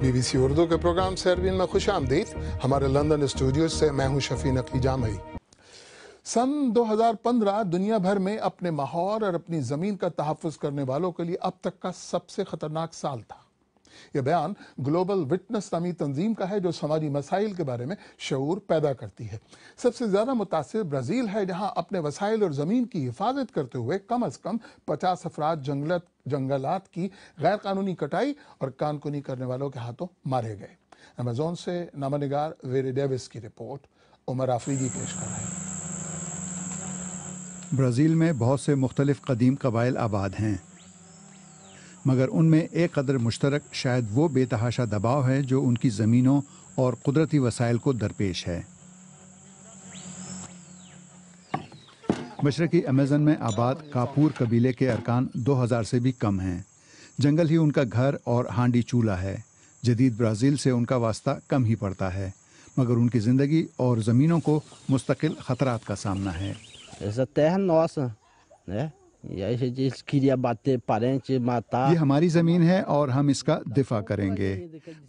BBC Urdu کے programme سیروین میں خوش آمدید. ہمارے لندن اسٹوڈیو سے میں ہوں شفیع نقوی جامعی. سن 2015 دنیا بھر میں اپنے ماحول اور اپنی زمین کا تحفظ کرنے والوں کے لیے اب تک کا سب سے خطرناک سال تھا. یہ بیان گلوبل وٹنس نامی تنظیم کا ہے جو سماجی مسائل کے بارے میں شعور پیدا کرتی ہے. سب سے زیادہ متاثر برازیل ہے جہاں اپنے وسائل اور زمین کی حفاظت کرتے ہوئے کم از کم 50 افراد جنگلات کی غیر قانونی کٹائی اور کانکنی کرنے والوں کے ہاتھوں مارے گئے. ایمیزون سے نامہ نگار ویری ڈیوس کی رپورٹ عمر آفریدی پیش کر رہے ہیں. برازیل میں بہت سے مختلف قدیم قبائل آباد ہیں، مگر ان میں ایک قدر مشترک شاید وہ بے تحاشا دباؤ ہے جو ان کی زمینوں اور قدرتی وسائل کو درپیش ہے. مشرقی امیزن میں آباد کاپور قبیلے کے ارکان 2000 سے بھی کم ہیں. جنگل ہی ان کا گھر اور ہانڈی چولہا ہے. جدید برازیل سے ان کا واسطہ کم ہی پڑتا ہے، مگر ان کی زندگی اور زمینوں کو مستقل خطرات کا سامنا ہے. یہ ہماری زمین ہے اور ہم اس کا دفاع کریں گے.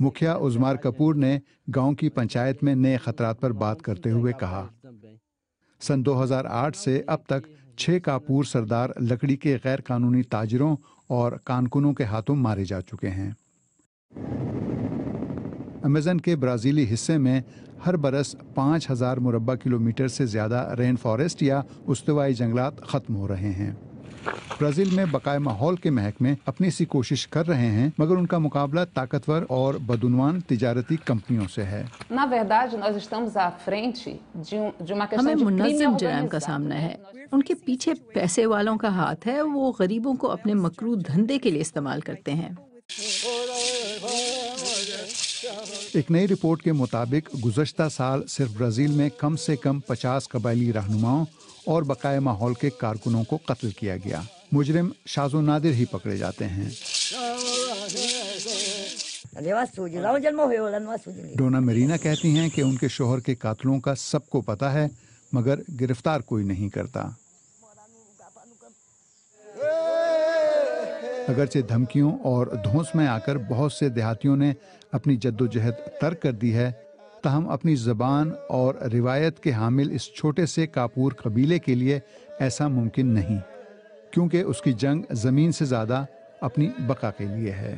مکھیا عزمار کپور نے گاؤں کی پنچایت میں نئے خطرات پر بات کرتے ہوئے کہا. سن 2008 سے اب تک 6 کاپور سردار لکڑی کے غیر قانونی تاجروں اور کانکنوں کے ہاتھوں مارے جا چکے ہیں. امیزن کے برازیلی حصے میں ہر برس 5000 مربع کلومیٹر سے زیادہ رین فارسٹ یا استوائی جنگلات ختم ہو رہے ہیں. برازیل میں بقائے ماحول کے محکمے اپنی سی کوشش کر رہے ہیں، مگر ان کا مقابلہ طاقتور اور بدعنوان تجارتی کمپنیوں سے ہے. ہمیں منظم جرائم کا سامنا ہے. ان کے پیچھے پیسے والوں کا ہاتھ ہے. وہ غریبوں کو اپنے مکروہ دھندے کے لیے استعمال کرتے ہیں. ایک نئی رپورٹ کے مطابق گزشتہ سال صرف برازیل میں کم سے کم 50 قبائلی رہنماؤں اور بقائے ماحول کے کارکنوں کو قتل کیا گیا. مجرم شاذ و نادر ہی پکڑے جاتے ہیں. ڈونا میرینا کہتی ہیں کہ ان کے شوہر کے قاتلوں کا سب کو پتہ ہے، مگر گرفتار کوئی نہیں کرتا. اگرچہ دھمکیوں اور دھونس میں آ کر بہت سے دیہاتیوں نے اپنی جدوجہد ترک کر دی ہے، تاہم اپنی زبان اور روایت کے حامل اس چھوٹے سے کاپور قبیلے کے لیے ایسا ممکن نہیں، کیونکہ اس کی جنگ زمین سے زیادہ اپنی بقا کے لیے ہے.